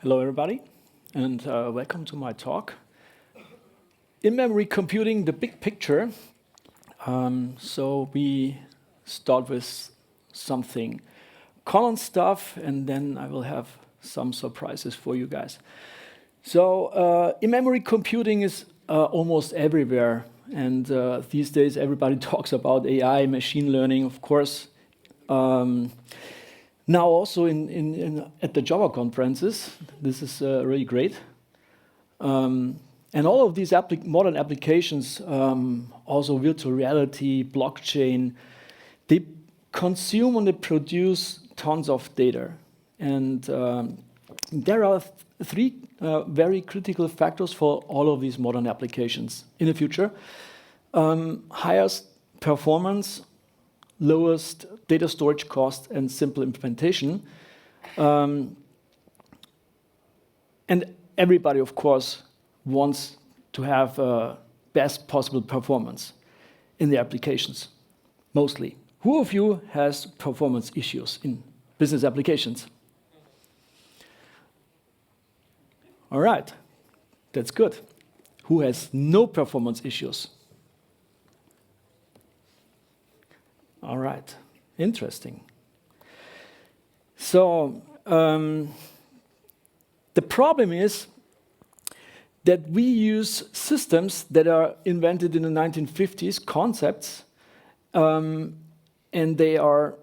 Hello everybody, and welcome to my talk. In-memory computing, the big picture. So we start with something common stuff, and then I will have some surprises for you guys. So in-memory computing is almost everywhere, and these days everybody talks about AI, machine learning, of course. Now also at the Java conferences, this is really great. And all of these modern applications, also virtual reality, blockchain, they consume and they produce tons of data. And there are three very critical factors for all of these modern applications in the future. Highest performance, lowest data storage cost, and simple implementation. And everybody, of course, wants to have best possible performance in the applications, mostly. Who of you has performance issues in business applications? All right, that's good. Who has no performance issues? All right, interesting. So the problem is that we use systems that are invented in the 1950s, concepts, and they are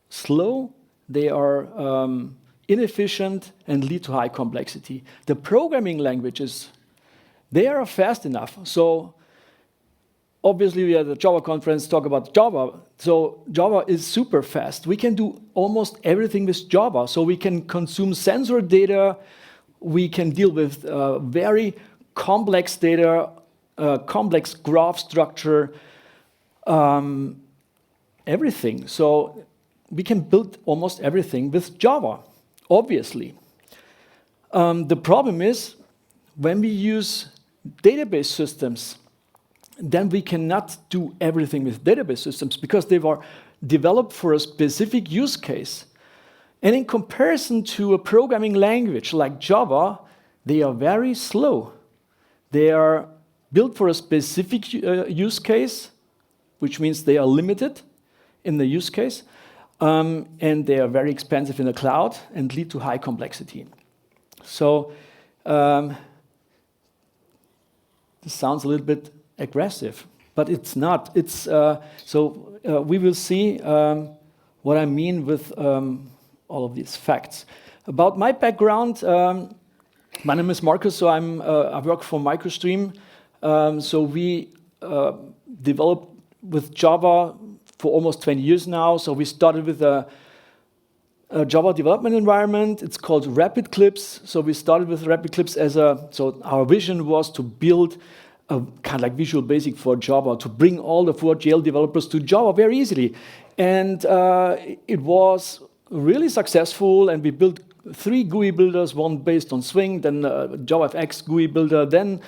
slow, they are inefficient, and lead to high complexity. The programming languages, they are fast enough. So obviously, we at the Java conference talk about Java. So Java is super fast. We can do almost everything with Java. So we can consume sensor data. We can deal with very complex data, complex graph structure, everything. So we can build almost everything with Java, obviously. The problem is when we use database systems, then we cannot do everything with database systems because they were developed for a specific use case. And in comparison to a programming language like Java, they are very slow. They are built for a specific use case, which means they are limited in the use case, and they are very expensive in the cloud and lead to high complexity. So this sounds a little bit aggressive, but it's not. It's we will see what I mean with all of these facts. About my background, my name is Markus, so I work for MicroStream. So we developed with Java for almost 20 years now. So we started with a Java development environment. It's called RapidClipse. So we started with RapidClipse so our vision was to build a kind of like Visual Basic for Java, to bring all the 4GL developers to Java very easily. And it was really successful, and we built 3 GUI builders, one based on Swing, then JavaFX GUI builder, then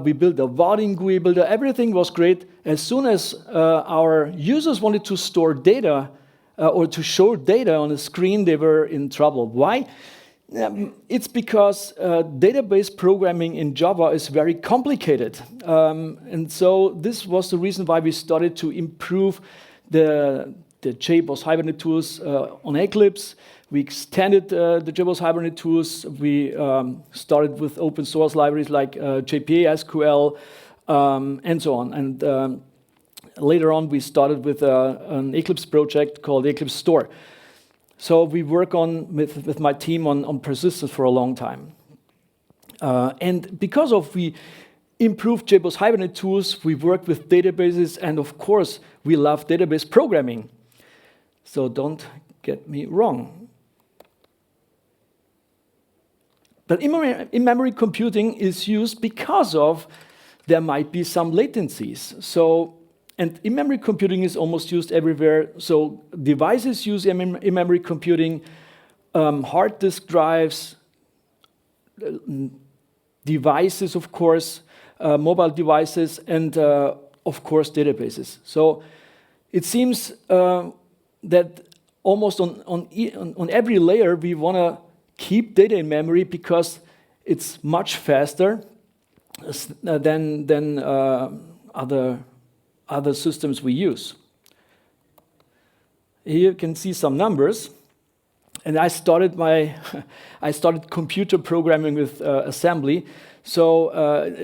we built a Vaadin GUI builder. Everything was great. As soon as our users wanted to store data or to show data on the screen, they were in trouble. Why? It's because database programming in Java is very complicated. And so this was the reason why we started to improve the JBoss Hibernate tools on Eclipse. We extended the JBoss Hibernate tools. We started with open source libraries like JPA, SQL, and so on. And later on, we started with an Eclipse project called Eclipse Store. So we work with my team on persistence for a long time. And because we improved JBoss Hibernate tools, we worked with databases, and of course, we love database programming. So don't get me wrong. But in-memory computing is used because there might be some latencies. And in-memory computing is almost used everywhere. So devices use in-memory computing, hard disk drives, devices, of course, mobile devices, and of course databases. So it seems that almost on every layer we want to keep data in memory because it's much faster than other systems we use. Here you can see some numbers. And I started computer programming with assembly. So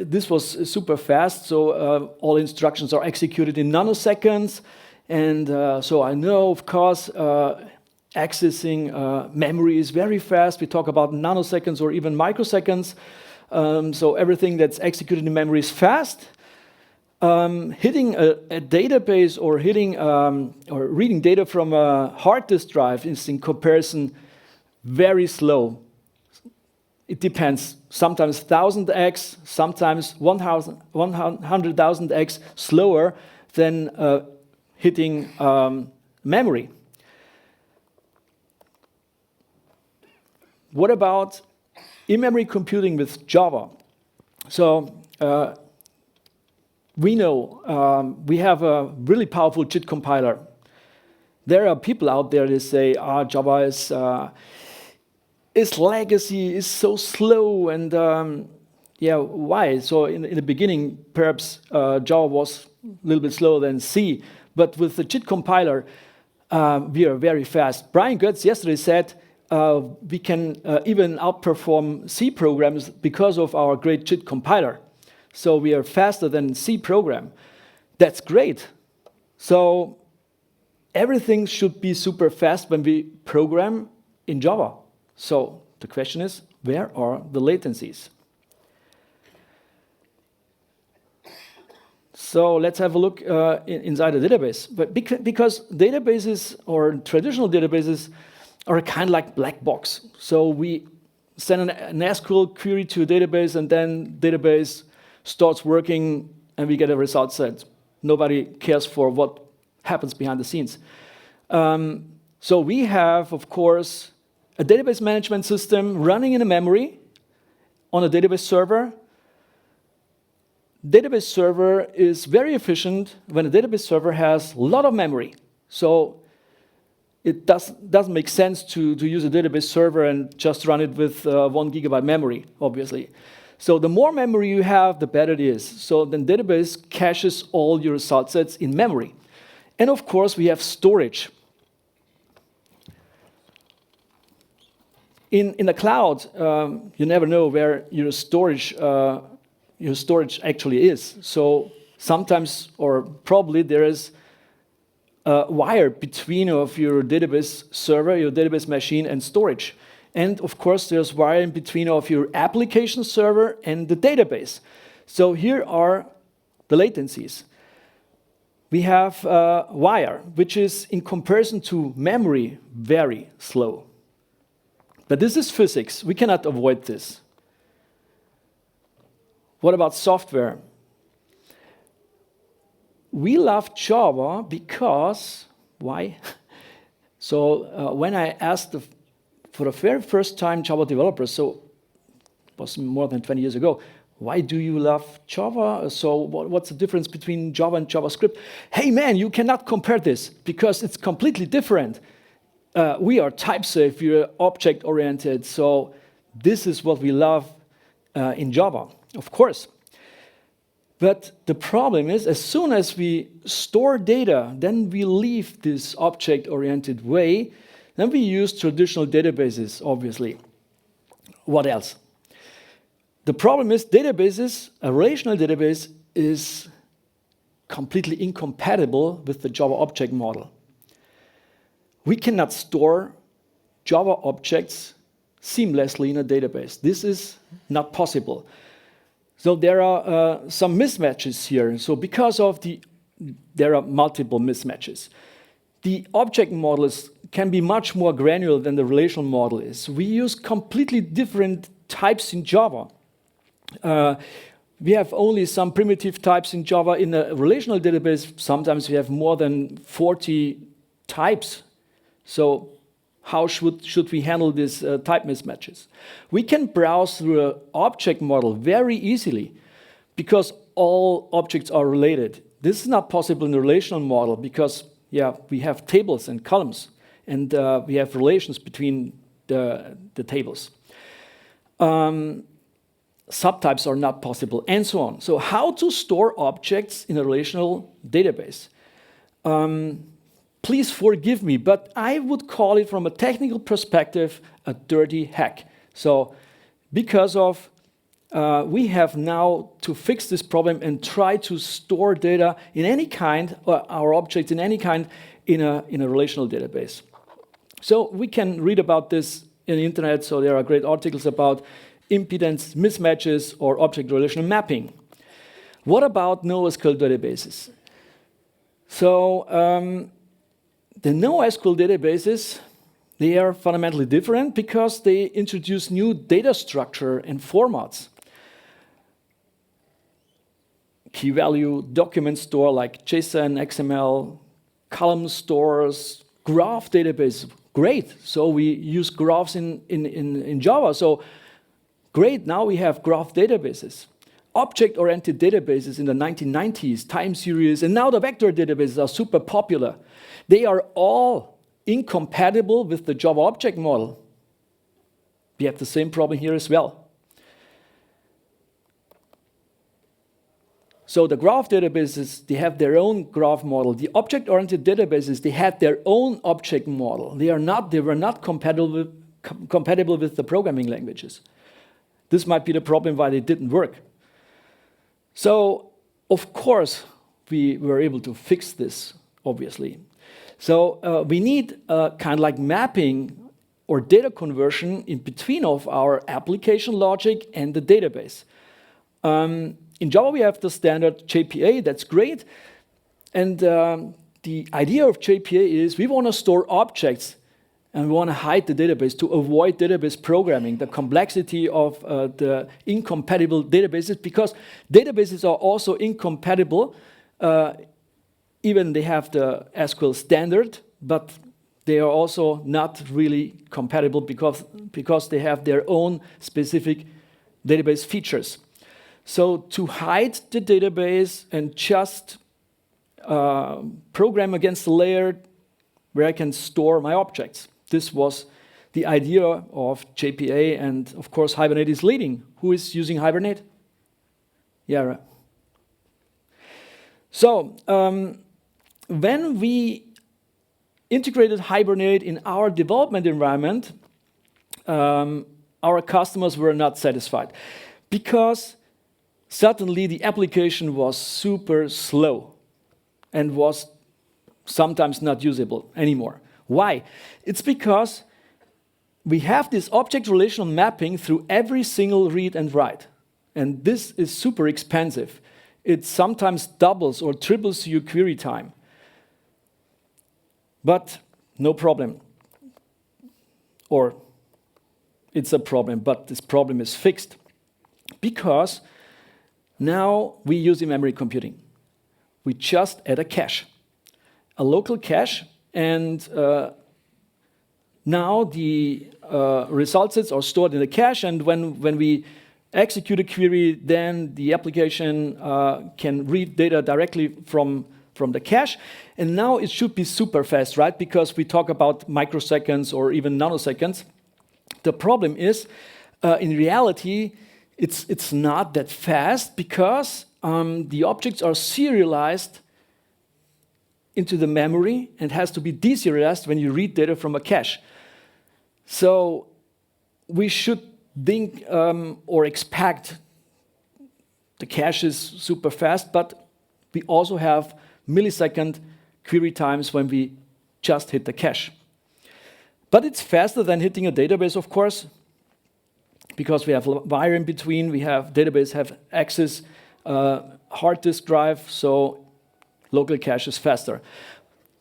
this was super fast. So all instructions are executed in nanoseconds. And so I know, of course, accessing memory is very fast. We talk about nanoseconds or even microseconds. So everything that's executed in memory is fast. Hitting a database or or reading data from a hard disk drive is in comparison very slow. It depends. Sometimes 1000x, sometimes 100,000x slower than hitting memory. What about in-memory computing with Java? So we know we have a really powerful JIT compiler. There are people out there that say, Java is legacy, is so slow, and yeah, why? So in the beginning, perhaps Java was a little bit slower than C, but with the JIT compiler, we are very fast. Brian Goetz yesterday said we can even outperform C programs because of our great JIT compiler. So we are faster than C program. That's great. So everything should be super fast when we program in Java. So the question is, where are the latencies? So let's have a look inside a database. But because databases or traditional databases are kind of like black box. So we send an SQL query to a database, and then database starts working, and we get a result set. Nobody cares for what happens behind the scenes. So we have, of course, a database management system running in a memory on a database server. Database server is very efficient when a database server has a lot of memory. So it doesn't make sense to use a database server and just run it with 1 GB memory, obviously. So the more memory you have, the better it is. So the database caches all your result sets in memory. And of course, we have storage. In the cloud, you never know where your storage actually is. So sometimes, or probably, there is a wire between of your database server, your database machine, and storage. And of course, there's wire in between of your application server and the database. So here are the latencies. We have wire, which is in comparison to memory, very slow. But this is physics. We cannot avoid this. What about software? We love Java because, why? So when I asked for the very first time Java developers, so it was more than 20 years ago, why do you love Java? So what's the difference between Java and JavaScript? Hey man, you cannot compare this because it's completely different. We are type-safe, we are object-oriented, so this is what we love in Java, of course. But the problem is, as soon as we store data, then we leave this object-oriented way, then we use traditional databases, obviously. What else? The problem is databases, a relational database is completely incompatible with the Java object model. We cannot store Java objects seamlessly in a database. This is not possible. So there are some mismatches here. So because of there are multiple mismatches. The object model can be much more granular than the relational model is. We use completely different types in Java. We have only some primitive types in Java. In a relational database, sometimes we have more than 40 types. So how should we handle these type mismatches? We can browse through an object model very easily because all objects are related. This is not possible in the relational model because, yeah, we have tables and columns, and we have relations between the tables. Subtypes are not possible, and so on. So how to store objects in a relational database? Please forgive me, but I would call it from a technical perspective a dirty hack. So because of we have now to fix this problem and try to store data in any kind, or our objects in any kind, in a relational database. So we can read about this in the internet. So there are great articles about impedance mismatches or object relational mapping. What about NoSQL databases? So the NoSQL databases, they are fundamentally different because they introduce new data structure and formats. Key value document store like JSON, XML, column stores, graph database, great. So we use graphs in Java. So great, now we have graph databases. Object-oriented databases in the 1990s, time series, and now the vector databases are super popular. They are all incompatible with the Java object model. We have the same problem here as well. So the graph databases, they have their own graph model. The object-oriented databases, they had their own object model. They were not compatible with the programming languages. This might be the problem why they didn't work. So, of course, we were able to fix this, obviously. So we need kind of like mapping or data conversion in between of our application logic and the database. In Java, we have the standard JPA, that's great. And the idea of JPA is we want to store objects and we want to hide the database to avoid database programming, the complexity of the incompatible databases, because databases are also incompatible. Even they have the SQL standard, but they are also not really compatible because they have their own specific database features. So to hide the database and just program against the layer where I can store my objects. This was the idea of JPA, and of course Hibernate is leading. Who is using Hibernate? Yeah, right. So when we integrated Hibernate in our development environment, our customers were not satisfied because suddenly the application was super slow and was sometimes not usable anymore. Why? It's because we have this object relational mapping through every single read and write. And this is super expensive. It sometimes doubles or triples your query time. But no problem. Or it's a problem, but this problem is fixed. Because now we use in-memory computing. We just add a cache, a local cache, and now the result sets are stored in the cache, and when we execute a query, then the application can read data directly from the cache. And now it should be super fast, right? Because we talk about microseconds or even nanoseconds. The problem is, in reality, it's not that fast because the objects are serialized into the memory and has to be deserialized when you read data from a cache. So we should think or expect the cache is super fast, but we also have millisecond query times when we just hit the cache. But it's faster than hitting a database, of course, because we have wire in between, we have database have access, hard disk drive, so local cache is faster.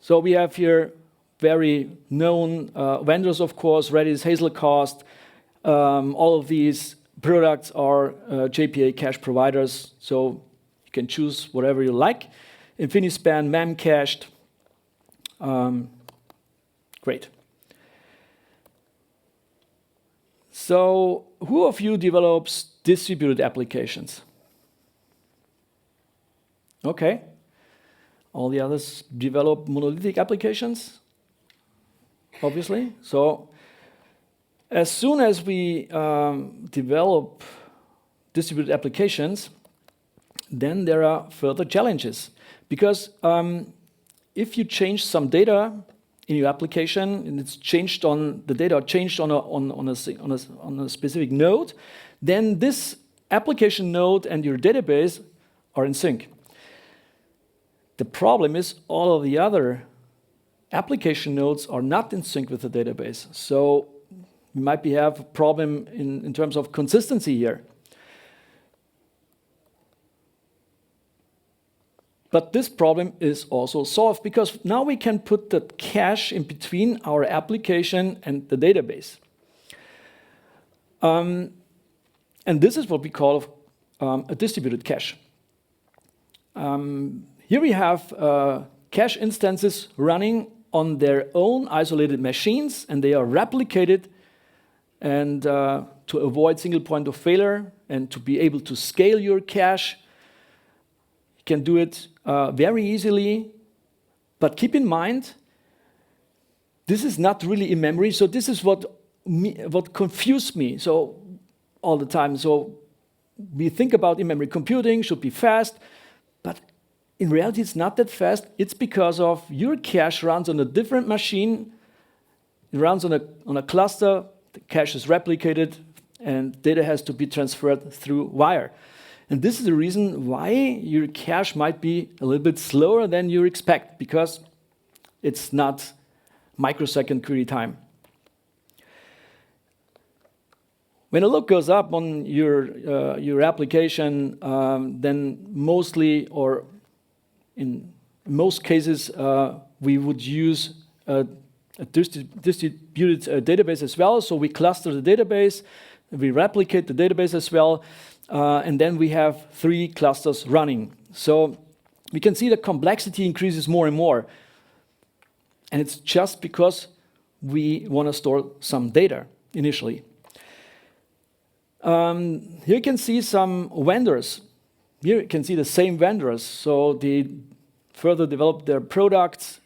So we have here very known vendors, of course, Redis, Hazelcast. All of these products are JPA cache providers, so you can choose whatever you like. Infinispan, Memcached. Great. So who of you develops distributed applications? Okay. All the others develop monolithic applications, obviously. So As soon as we develop distributed applications, then there are further challenges. Because if you change some data in your application and it's changed on the data changed on a specific node, then this application node and your database are in sync. The problem is all of the other application nodes are not in sync with the database. So we might have a problem in terms of consistency here. But this problem is also solved because now we can put the cache in between our application and the database. And this is what we call a distributed cache. Here we have cache instances running on their own isolated machines, and they are replicated. And to avoid single point of failure and to be able to scale your cache, you can do it very easily. But keep in mind, this is not really in memory. So this is what confused me so all the time. So we think about in-memory computing should be fast, but in reality, it's not that fast. It's because of your cache runs on a different machine. It runs on a cluster. The cache is replicated, and data has to be transferred through wire. And this is the reason why your cache might be a little bit slower than you expect, because it's not microsecond query time. When a look goes up on your application, then mostly, or in most cases, we would use a distributed database as well. So we cluster the database, we replicate the database as well, and then we have 3 clusters running. So we can see the complexity increases more and more. And it's just because we want to store some data initially. Here you can see some vendors. Here you can see the same vendors. So they further developed their products.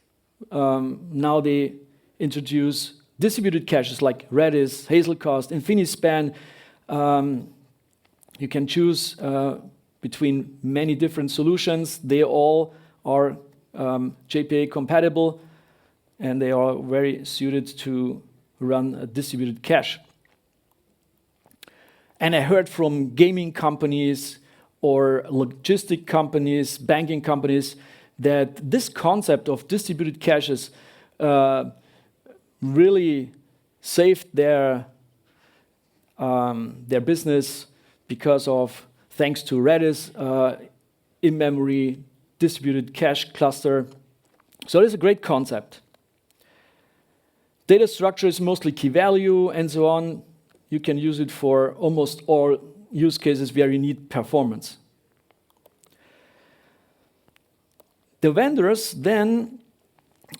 Now they introduce distributed caches like Redis, Hazelcast, Infinispan. You can choose between many different solutions. They all are JPA compatible, and they are very suited to run a distributed cache. And I heard from gaming companies or logistic companies, banking companies, that this concept of distributed caches really saved their business because of, thanks to Redis, in-memory distributed cache cluster. So it's a great concept. Data structure is mostly key value and so on. You can use it for almost all use cases where you need performance. The vendors then,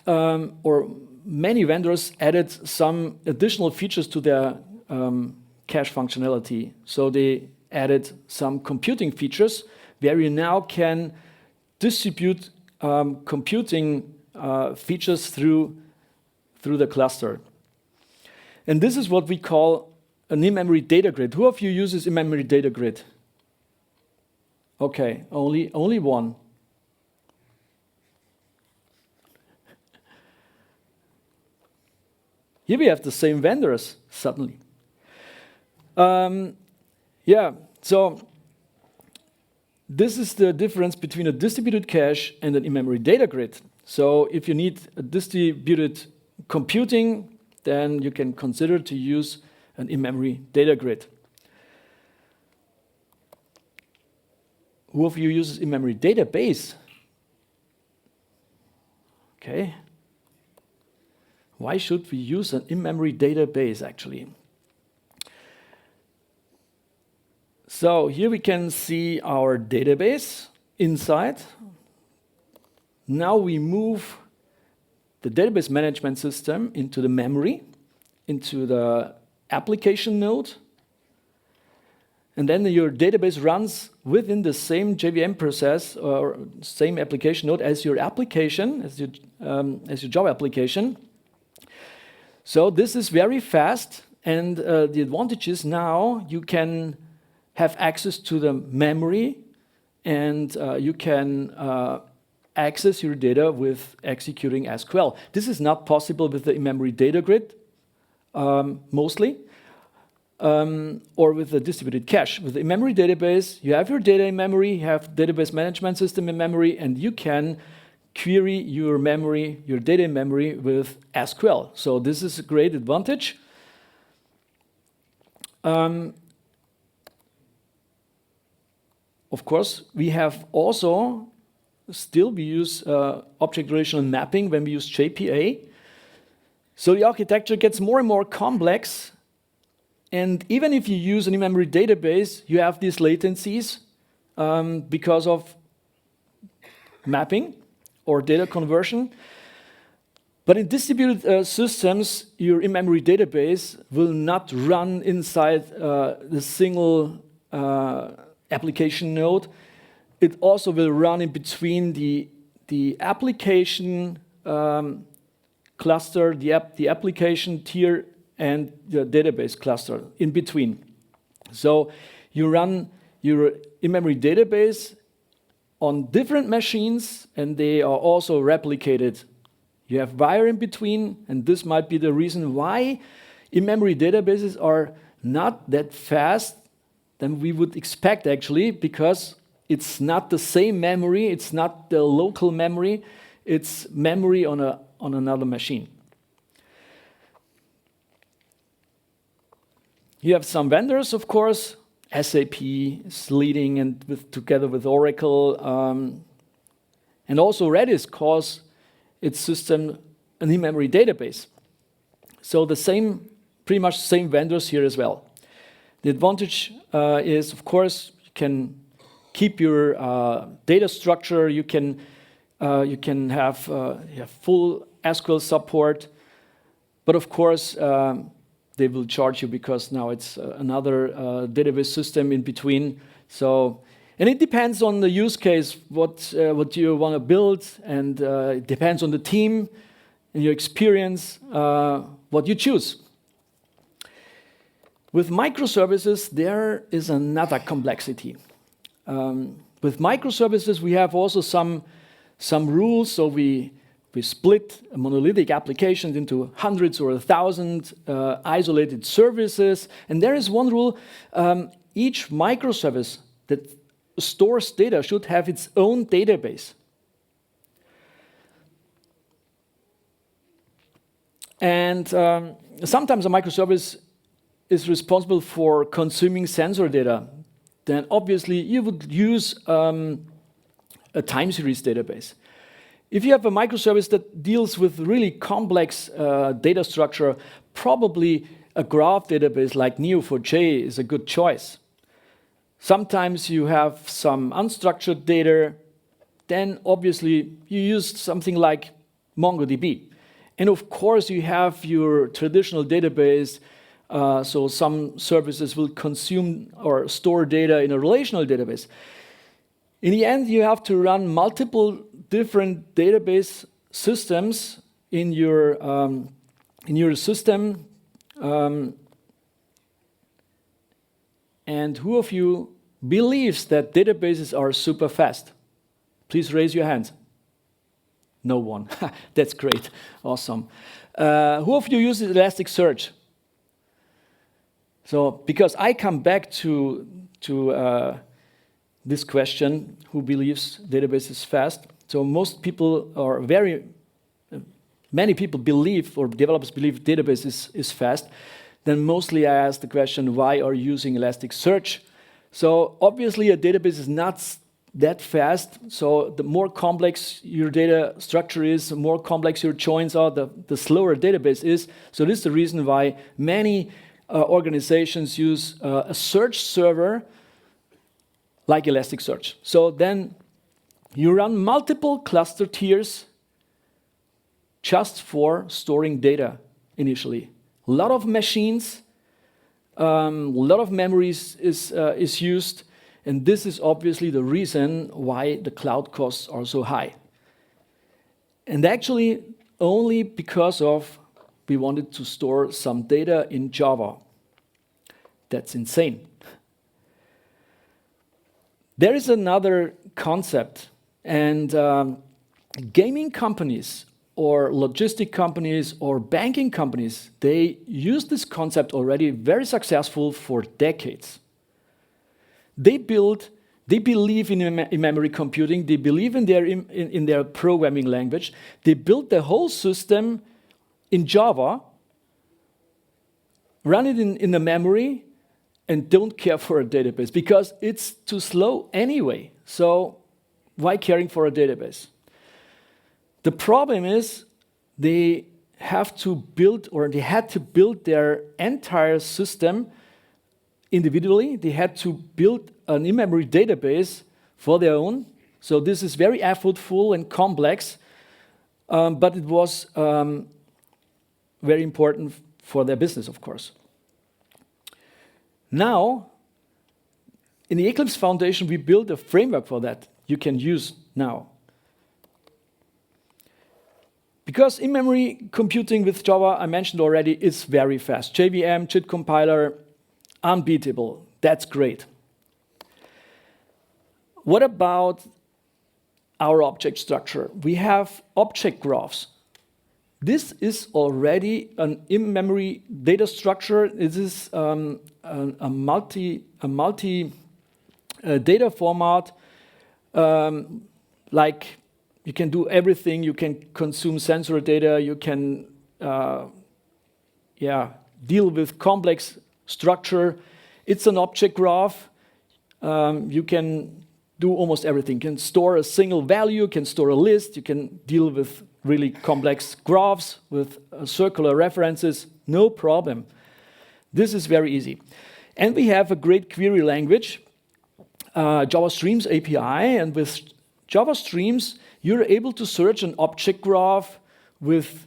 or many vendors, added some additional features to their cache functionality. So they added some computing features where you now can distribute computing features through the cluster. And this is what we call an in-memory data grid. Who of you uses in-memory data grid? Okay, only one. Here we have the same vendors suddenly. Yeah, so this is the difference between a distributed cache and an in-memory data grid. So if you need a distributed computing, then you can consider to use an in-memory data grid. Who of you uses in-memory database? Okay. Why should we use an in-memory database, actually? So here we can see our database inside. Now we move the database management system into the memory, into the application node. And then your database runs within the same JVM process or same application node as your application, as your Java application. So this is very fast, And the advantage is now you can have access to the memory, and you can access your data with executing SQL. This is not possible with the in-memory data grid, mostly, or with the distributed cache. With the in-memory database, you have your data in memory, you have database management system in memory, and you can query your memory, your data in memory with SQL. So this is a great advantage. Of course, we have also, we use object relational mapping when we use JPA. So the architecture gets more and more complex. And even if you use an in-memory database, you have these latencies because of mapping or data conversion. But in distributed systems, your in-memory database will not run inside the single application node. It also will run in between the application cluster, the application tier, and the database cluster in between. So you run your in-memory database on different machines, and they are also replicated. You have wire in between, and this might be the reason why in-memory databases are not that fast than we would expect, actually, because it's not the same memory, it's not the local memory, it's memory on another machine. You have some vendors, of course. SAP is leading, and together with Oracle, and also Redis calls its system an in-memory database. So pretty much same vendors here as well. The advantage is, of course, you can keep your data structure. You can have full SQL support, but of course they will charge you because now it's another database system in between. So, and it depends on the use case, what you want to build, and it depends on the team and your experience, what you choose. With microservices, there is another complexity. With microservices, we have also some rules. So we split monolithic applications into hundreds or 1,000 isolated services. And there is one rule: each microservice that stores data should have its own database. And sometimes a microservice is responsible for consuming sensor data. Then obviously you would use a time series database. If you have a microservice that deals with really complex data structure, probably a graph database like Neo4j is a good choice. Sometimes you have some unstructured data, then obviously you use something like MongoDB. And of course you have your traditional database, so some services will consume or store data in a relational database. In the end, you have to run multiple different database systems in your system. And who of you believes that databases are super fast? Please raise your hands. No one. That's great. Awesome. Who of you uses Elasticsearch? So, because I come back to this question, who believes database is fast? So most people, or many people believe, or developers believe database is fast. Then mostly I ask the question, why are you using Elasticsearch? So obviously a database is not that fast. So the more complex your data structure is, the more complex your joins are, the slower database is. So this is the reason why many organizations use a search server like Elasticsearch. So then you run multiple cluster tiers just for storing data initially. A lot of machines, a lot of memories is used, and this is obviously the reason why the cloud costs are so high. And actually only because of we wanted to store some data in Java. That's insane. There is another concept, and gaming companies or logistic companies or banking companies, they use this concept already very successful for decades. They believe in memory computing, they believe in their programming language, they built the whole system in Java, run it in the memory, and don't care for a database because it's too slow anyway. So why caring for a database? The problem is they have to build, or they had to build their entire system individually. They had to build an in-memory database for their own. So this is very effortful and complex, but it was very important for their business, of course. Now, in the Eclipse Foundation, we built a framework for that you can use now. Because in-memory computing with Java, I mentioned already, is very fast. JVM, JIT compiler, unbeatable. That's great. What about our object structure? We have object graphs. This is already an in-memory data structure. It is a multi data format. Like you can do everything. You can consume sensor data. You can deal with complex structure. It's an object graph. You can do almost everything. You can store a single value. You can store a list. You can deal with really complex graphs with circular references. No problem. This is very easy. And we have a great query language, Java Streams API. And with Java Streams, you're able to search an object graph with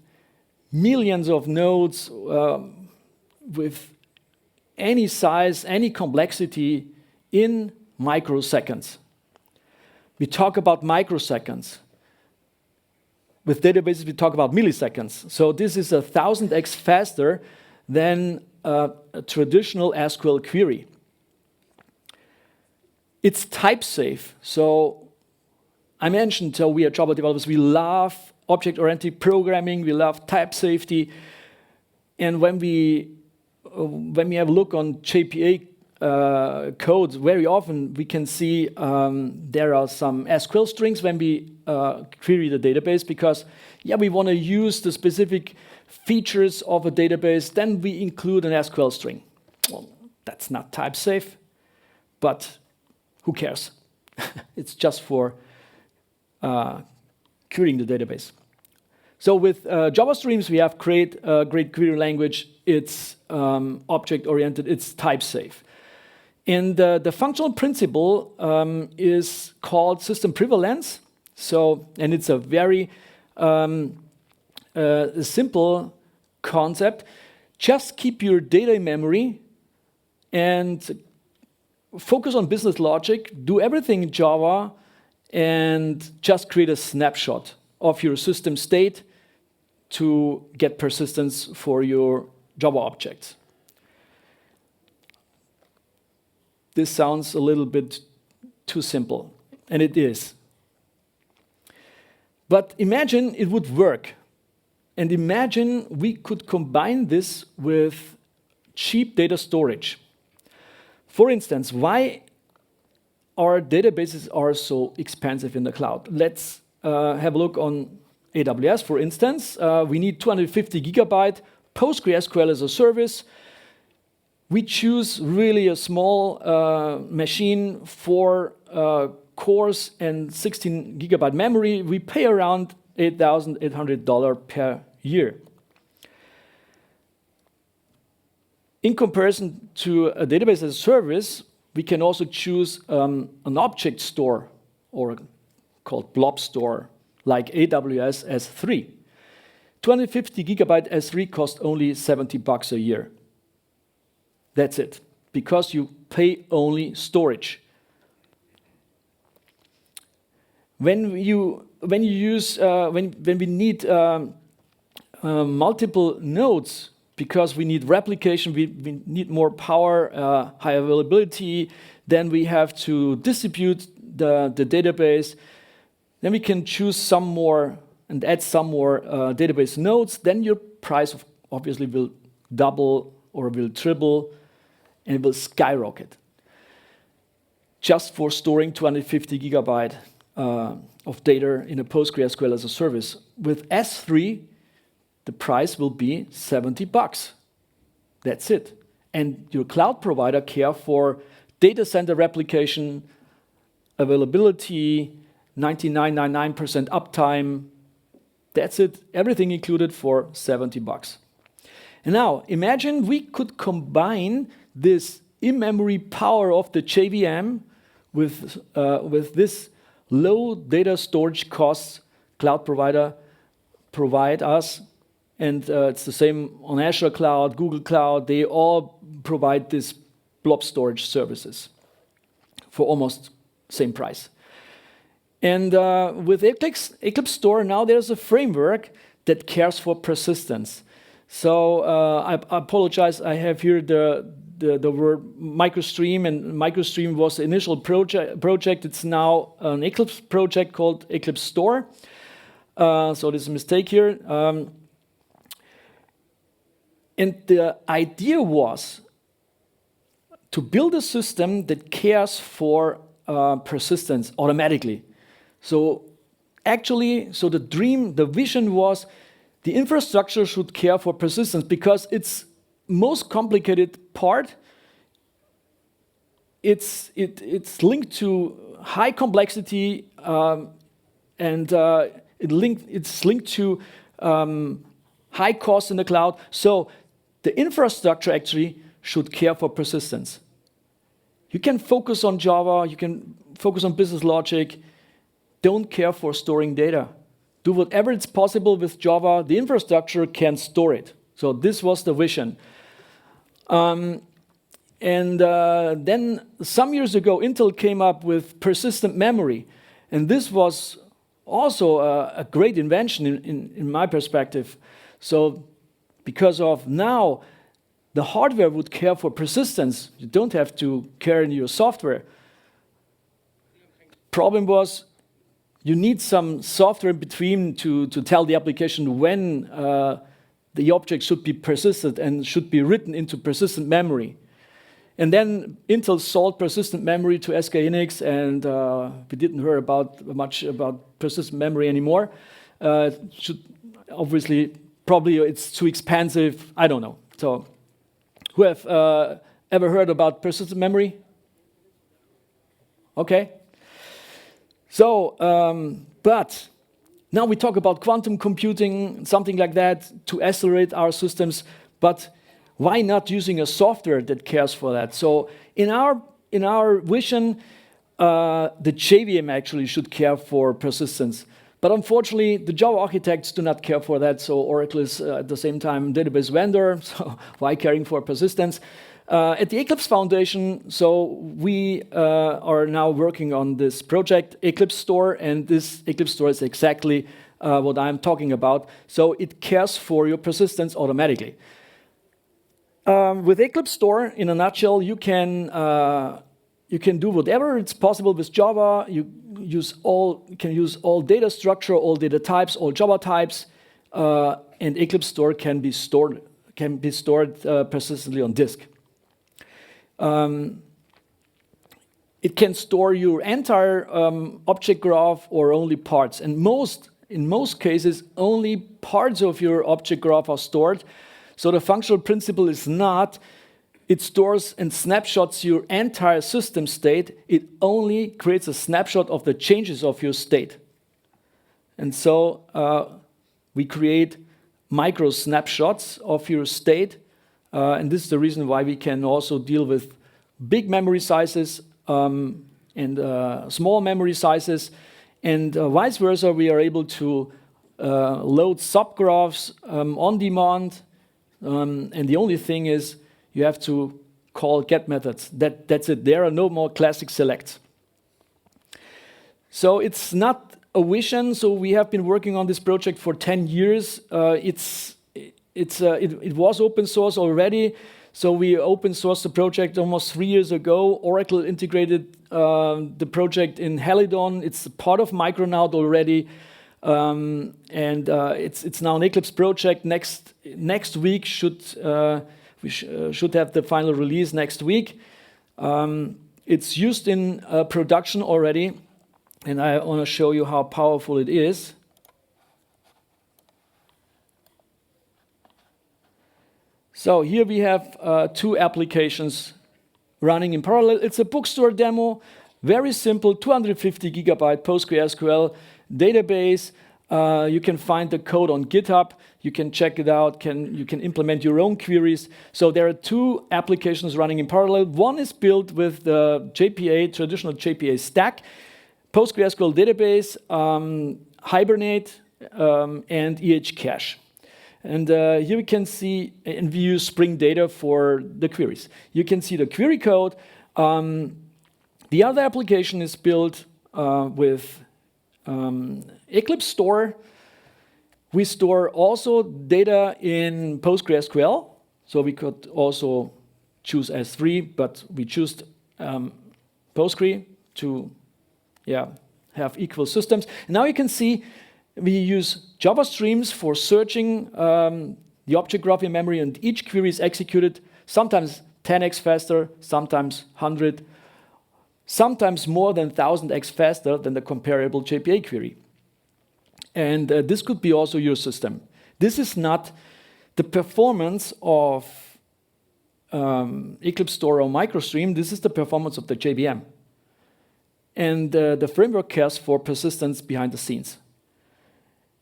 millions of nodes, with any size, any complexity in microseconds. We talk about microseconds. With databases, we talk about milliseconds. So this is 1,000x faster than a traditional SQL query. It's type safe. So I mentioned, so we are Java developers, we love object-oriented programming, we love type safety. And when we have a look on JPA codes, very often we can see there are some SQL strings when we query the database because, we want to use the specific features of a database, then we include an SQL string. Well, that's not type safe, but who cares? It's just for querying the database. So with Java Streams, we have great query language. It's object-oriented. It's type-safe. And the functional principle is called system prevalence. So, and it's a very simple concept. Just keep your data in memory and focus on business logic. Do everything in Java and just create a snapshot of your system state to get persistence for your Java objects. This sounds a little bit too simple, and it is. But imagine it would work. And imagine we could combine this with cheap data storage. For instance, why our databases are so expensive in the cloud? Let's have a look on AWS, for instance. We need 250 gigabyte PostgreSQL as a service. We choose really a small machine, 4 cores and 16 gigabyte memory. We pay around $8,800 per year. In comparison to a database as a service, we can also choose an object store, or called blob store, like AWS S3. 250 gigabyte S3 costs only $70 a year. That's it, because you pay only storage. When we need multiple nodes, because we need replication, we need more power, high availability, then we have to distribute the database, then we can choose some more and add some more database nodes, then your price obviously will double or will triple, and it will skyrocket. Just for storing 250 gigabyte of data in a PostgreSQL as a service. With S3, the price will be $70. That's it. And your cloud provider care for data center replication, availability, 99.99% uptime. That's it. Everything included for $70. And now, imagine we could combine this in-memory power of the JVM with this low data storage costs cloud provider provide us. And it's the same on Azure Cloud, Google Cloud. They all provide this blob storage services for almost same price. And with Eclipse Store, now there's a framework that cares for persistence. So I apologize, I have here the word MicroStream, and MicroStream was the initial project. It's now an Eclipse project called Eclipse Store. So there's a mistake here. And the idea was to build a system that cares for persistence automatically. So actually, so the vision was the infrastructure should care for persistence because it's most complicated part. It's linked to high complexity and it's linked to high cost in the cloud. So the infrastructure actually should care for persistence. You can focus on Java, you can focus on business logic, don't care for storing data. Do whatever it's possible with Java, the infrastructure can store it. So this was the vision. Then some years ago, Intel came up with persistent memory. And this was also a great invention in my perspective. So because of now, the hardware would care for persistence. You don't have to care in your software. Problem was, you need some software in between to tell the application when the object should be persisted and should be written into persistent memory. And then Intel sold persistent memory to SK Hynix, and we didn't hear much about persistent memory anymore. Obviously, probably it's too expensive. I don't know. So, who have ever heard about persistent memory? Okay. So, but now we talk about quantum computing, something like that, to accelerate our systems. But why not using a software that cares for that? So, in our vision, the JVM actually should care for persistence. But unfortunately, the Java architects do not care for that. So Oracle is at the same time database vendor. So why caring for persistence? At the Eclipse Foundation, so we are now working on this project, Eclipse Store, and this Eclipse Store is exactly what I'm talking about. So it cares for your persistence automatically. With Eclipse Store, in a nutshell, you can do whatever it's possible with Java. You can use all data structure, all data types, all Java types, and Eclipse Store can be stored persistently on disk. It can store your entire object graph or only parts. And in most cases, only parts of your object graph are stored. So the functional principle is not it stores and snapshots your entire system state. It only creates a snapshot of the changes of your state. And so we create micro snapshots of your state. And this is the reason why we can also deal with big memory sizes and small memory sizes. And vice versa, we are able to load subgraphs on demand. And the only thing is you have to call get methods. That's it. There are no more classic selects. So it's not a vision. So we have been working on this project for 10 years. It's it was open source already. So we open sourced the project almost 3 years ago. Oracle integrated the project in Helidon. It's a part of Micronaut already. It's now an Eclipse project. Next week we should have the final release next week. It's used in production already, and I want to show you how powerful it is. So here we have 2 applications running in parallel. It's a bookstore demo, very simple, 250 gigabyte PostgreSQL database. You can find the code on GitHub. You can check it out. You can implement your own queries. So there are 2 applications running in parallel. One is built with the JPA, traditional JPA stack, PostgreSQL database, Hibernate, and EHCache. And here we can see, and we use Spring Data for the queries. You can see the query code. The other application is built with Eclipse Store. We store also data in PostgreSQL, so we could also choose S3, but we choose Postgre to have equal systems. And now you can see we use Java streams for searching the object graph in memory, and each query is executed sometimes 10x faster, sometimes 100, sometimes more than 1000x faster than the comparable JPA query. And this could be also your system. This is not the performance of Eclipse Store or MicroStream. This is the performance of the JVM. And the framework cares for persistence behind the scenes.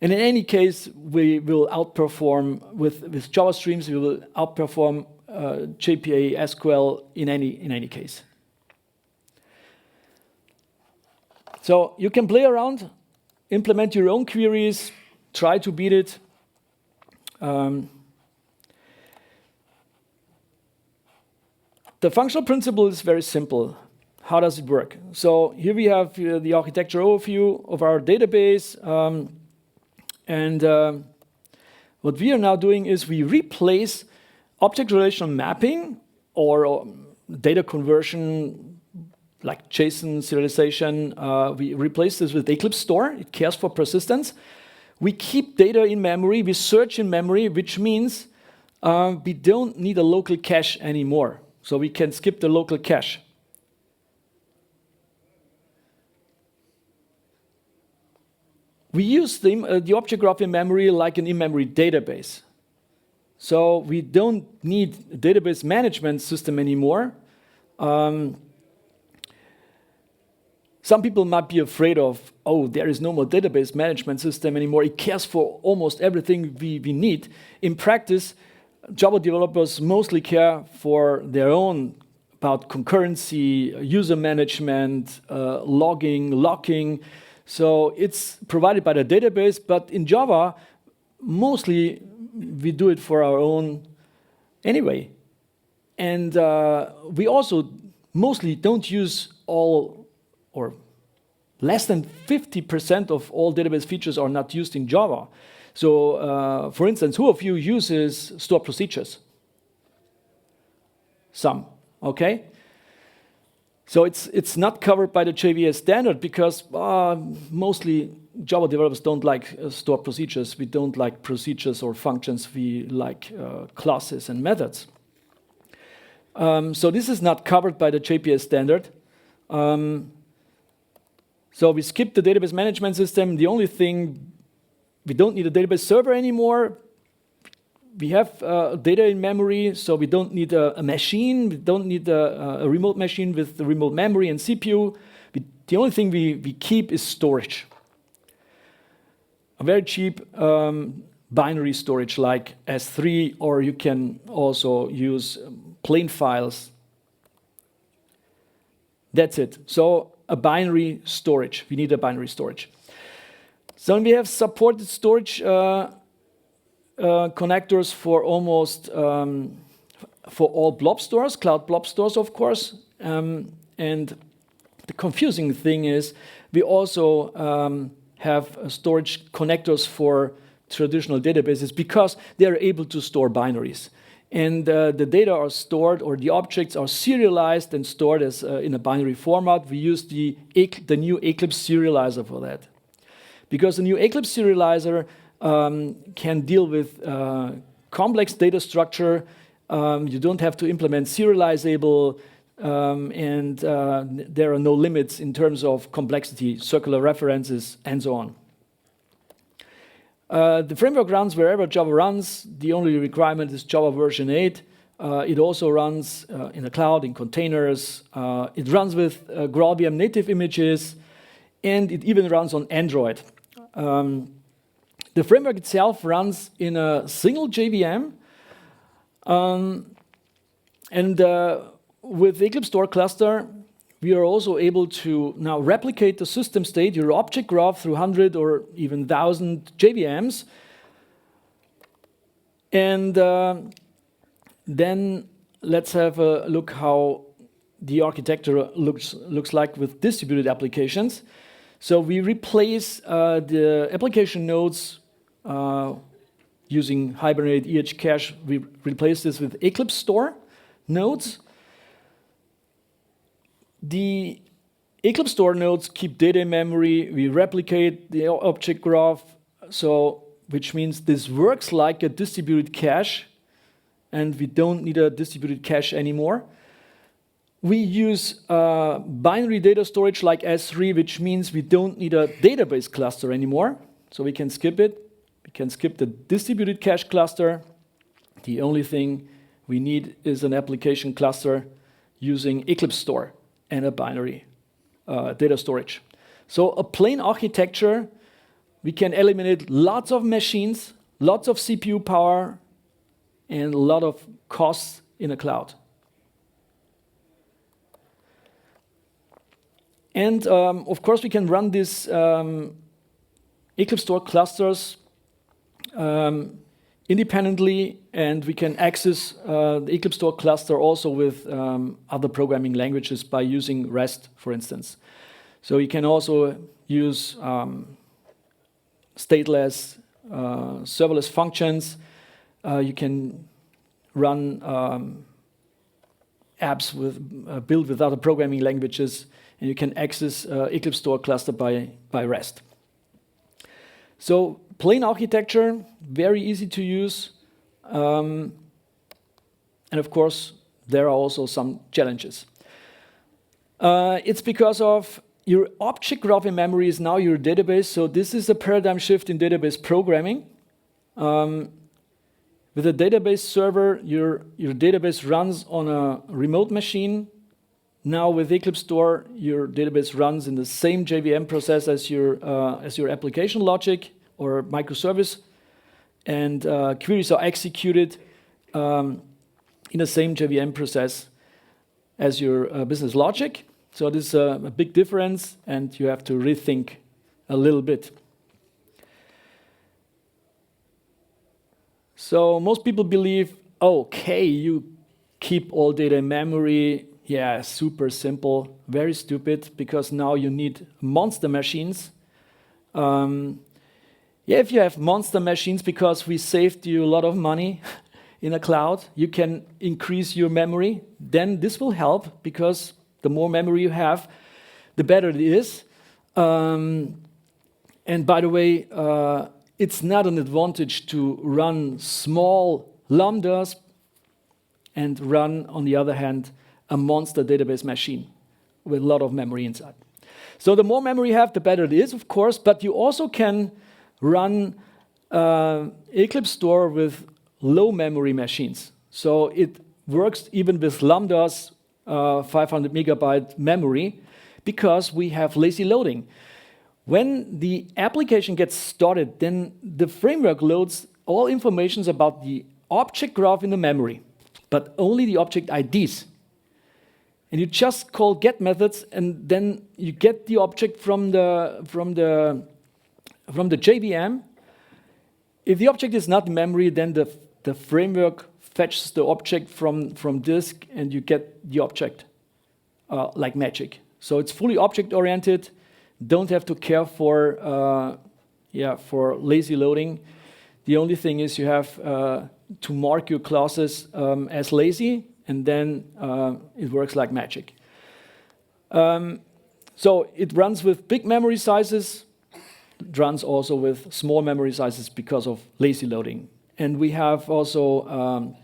And in any case, we will outperform with Java streams. We will outperform JPA SQL in any case. So you can play around, implement your own queries, try to beat it. The functional principle is very simple. How does it work? So here we have the architecture overview of our database. What we are now doing is we replace object relational mapping or data conversion like JSON serialization. We replace this with Eclipse Store. It cares for persistence. We keep data in memory. We search in memory, which means we don't need a local cache anymore. So we can skip the local cache. We use the object graph in memory like an in-memory database. So we don't need a database management system anymore. Some people might be afraid of, oh, there is no more database management system anymore. It cares for almost everything we need. In practice, Java developers mostly care for their own, about concurrency, user management, logging, locking. So it's provided by the database, but in Java, mostly we do it for our own anyway. And we also mostly don't use all, or less than 50% of all database features are not used in Java. So for instance, who of you uses store procedures? Some, okay? So it's not covered by the JVM standard because mostly Java developers don't like store procedures. We don't like procedures or functions. We like classes and methods. So this is not covered by the JPA standard. So we skip the database management system. The only thing, we don't need a database server anymore. We have data in memory, so we don't need a machine. We don't need a remote machine with the remote memory and CPU. The only thing we keep is storage. A very cheap binary storage like S3, or you can also use plain files. That's it. So a binary storage. We need a binary storage. So we have supported storage connectors for almost for all blob stores, cloud blob stores, of course. And the confusing thing is we also have storage connectors traditional databases because they are able to store binaries. And the data are stored, or the objects are serialized and stored as in a binary format. We use the new Eclipse Serializer for that. Because the new Eclipse Serializer can deal with complex data structure. You don't have to implement serializable, and there are no limits in terms of complexity, circular references, and so on. The framework runs wherever Java runs. The only requirement is Java version 8. It also runs in the cloud, in containers. It runs with GraalVM native images, and it even runs on Android. The framework itself runs in a single JVM, and with the Eclipse Store cluster, we are also able to now replicate the system state, your object graph, through 100 or even 1,000 JVMs. And then let's have a look how the architecture looks like with distributed applications. So we replace the application nodes using Hibernate EH-cache. We replace this with Eclipse Store nodes. The Eclipse Store nodes keep data in memory. We replicate the object graph, which means this works like a distributed cache, and we don't need a distributed cache anymore. We use binary data storage like S3, which means we don't need a database cluster anymore, so we can skip it. We can skip the distributed cache cluster. The only thing we need is an application cluster using Eclipse Store and a binary data storage. So a plain architecture, we can eliminate lots of machines, lots of CPU power, and a lot of costs in a cloud. And of course, we can run these Eclipse Store clusters independently, and we can access the Eclipse Store cluster also with other programming languages by using REST, for instance. So you can also use stateless, serverless functions. You can run apps built with other programming languages, and you can access Eclipse Store cluster by REST. So plain architecture, very easy to use, and of course there are also some challenges. It's because of your object graph in memory is now your database, so this is a paradigm shift in database programming. With a database server, your database runs on a remote machine. Now with Eclipse Store, your database runs in the same JVM process as your application logic or microservice, and queries are executed in the same JVM process as your business logic. So this is a big difference, and you have to rethink a little bit. So most people believe, okay, you keep all data in memory. Yeah, super simple, very stupid, because now you need monster machines. Yeah, if you have monster machines, because we saved you a lot of money in the cloud, you can increase your memory. Then this will help, because the more memory you have, the better it is. And by the way, it's not an advantage to run small lambdas and run, on the other hand, a monster database machine with a lot of memory inside. So the more memory you have, the better it is, of course, but you also can run Eclipse Store with low memory machines. So it works even with lambdas, 500 megabyte memory, because we have lazy loading. When the application gets started, then the framework loads all information about the object graph in the memory, but only the object IDs. And you just call get methods, and then you get the object from the JVM. If the object is not in memory, then the framework fetches the object from disk, and you get the object like magic. So it's fully object-oriented. Don't have to care for lazy loading. The only thing is you have to mark your classes as lazy, and then it works like magic. So it runs with big memory sizes. It runs also with small memory sizes because of lazy loading. And we have also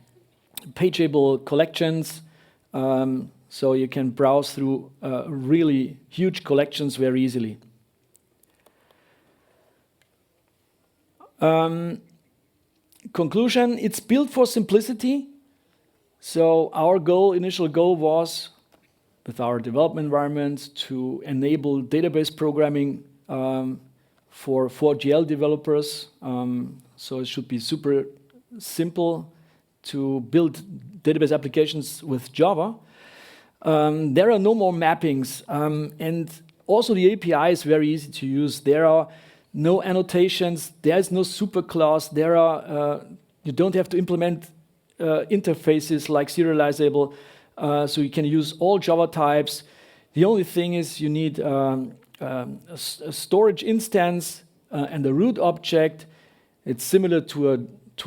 pageable collections, so you can browse through really huge collections very easily. Conclusion, it's built for simplicity. So our initial goal was, with our development environment, to enable database programming for 4GL developers. So it should be super simple to build database applications with Java. There are no more mappings, and also the API is very easy to use. There are no annotations, there is no superclass, you don't have to implement interfaces like serializable, so you can use all Java types. The only thing is you need a storage instance and a root object. It's similar to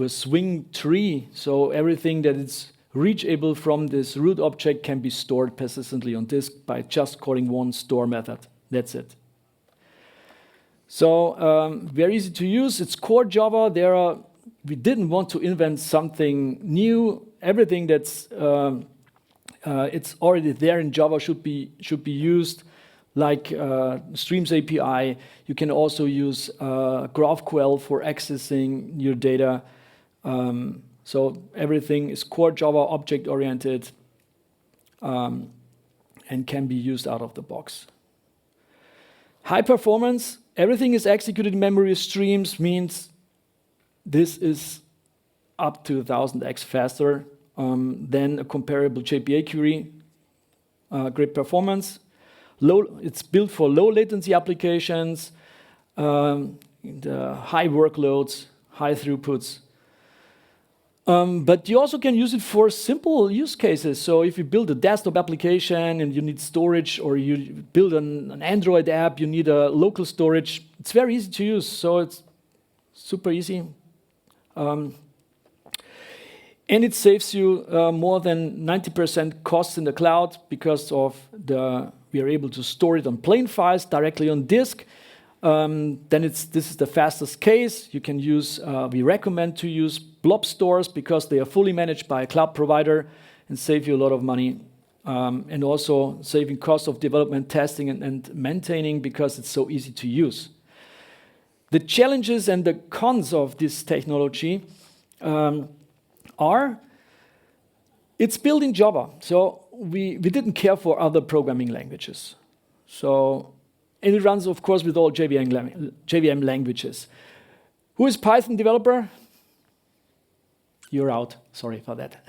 a swing tree, so everything that is reachable from this root object can be stored persistently on disk by just calling one store method. That's it. So very easy to use. It's core Java. We didn't want to invent something new. Everything that's it's already there in Java should be used, like Streams API. You can also use GraphQL for accessing your data. So everything is core Java, object-oriented, and can be used out of the box. High performance, everything is executed in memory streams, means this is up to 1000x faster than a comparable JPA query. Great performance. It's built for low latency applications, high workloads, high throughputs. But you also can use it for simple use cases. So if you build a desktop application and you need storage, or you build an Android app, you need a local storage, it's very easy to use. So it's super easy. And it saves you more than 90% costs in the cloud because of we are able to store it on plain files directly on disk. Then this is the fastest case. You can use, we recommend to use blob stores because they are fully managed by a cloud provider and save you a lot of money. And also saving cost of development, testing, and maintaining because it's so easy to use. The challenges and the cons of this technology are, it's built in Java. So we didn't care for other programming languages. And it runs, of course, with all JVM languages. Who is Python developer? You're out. Sorry for that.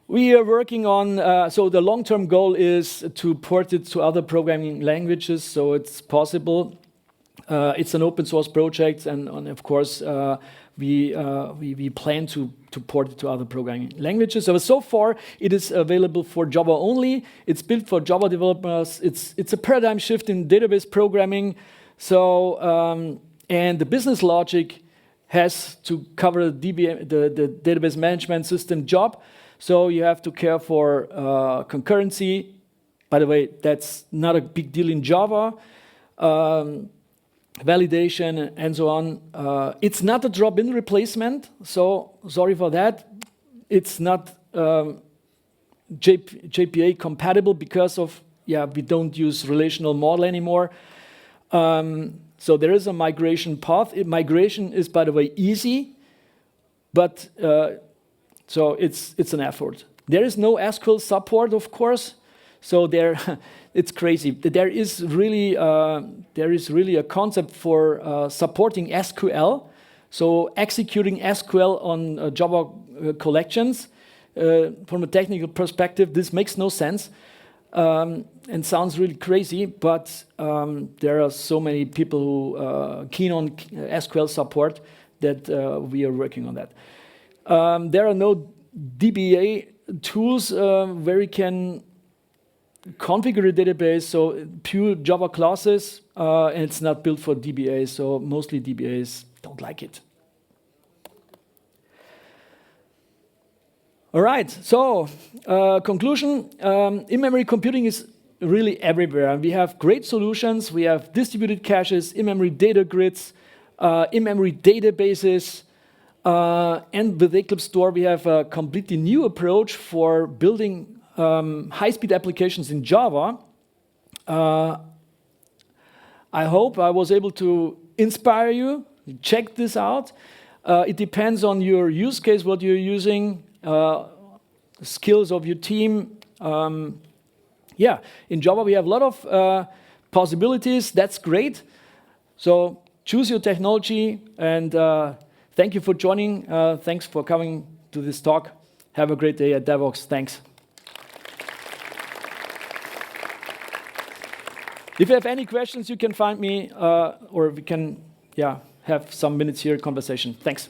We are working on, so the long-term goal is to port it to other programming languages, so it's possible. It's an open source project, and of course, we plan to port it to other programming languages. So far, it is available for Java only. It's built for Java developers. It's a paradigm shift in database programming. So, and the business logic has to cover the database management system job. So you have to care for concurrency. By the way, that's not a big deal in Java. Validation and so on. It's not a drop-in replacement, so sorry for that. It's not JPA compatible because of, we don't use relational model anymore. So there is a migration path. Migration is, by the way, easy, but so it's an effort. There is no SQL support, of course. So it's crazy. There is really a concept for supporting SQL. So executing SQL on Java collections. From a technical perspective, this makes no sense and sounds really crazy. But there are so many people who are keen on SQL support that we are working on that. There are no DBA tools where you can configure a database, so pure Java classes, and it's not built for DBA, so mostly DBAs don't like it. All right, so conclusion, in-memory computing is really everywhere. We have great solutions. We have distributed caches, in-memory data grids, in-memory databases, and with Eclipse Store, we have a completely new approach for building high-speed applications in Java. I hope I was able to inspire you. Check this out. It depends on your use case, what you're using, the skills of your team. Yeah, in Java we have a lot of possibilities. That's great. So choose your technology, and thank you for joining. Thanks for coming to this talk. Have a great day at DevOps. Thanks. If you have any questions, you can find me, or we can, have some minutes here conversation. Thanks.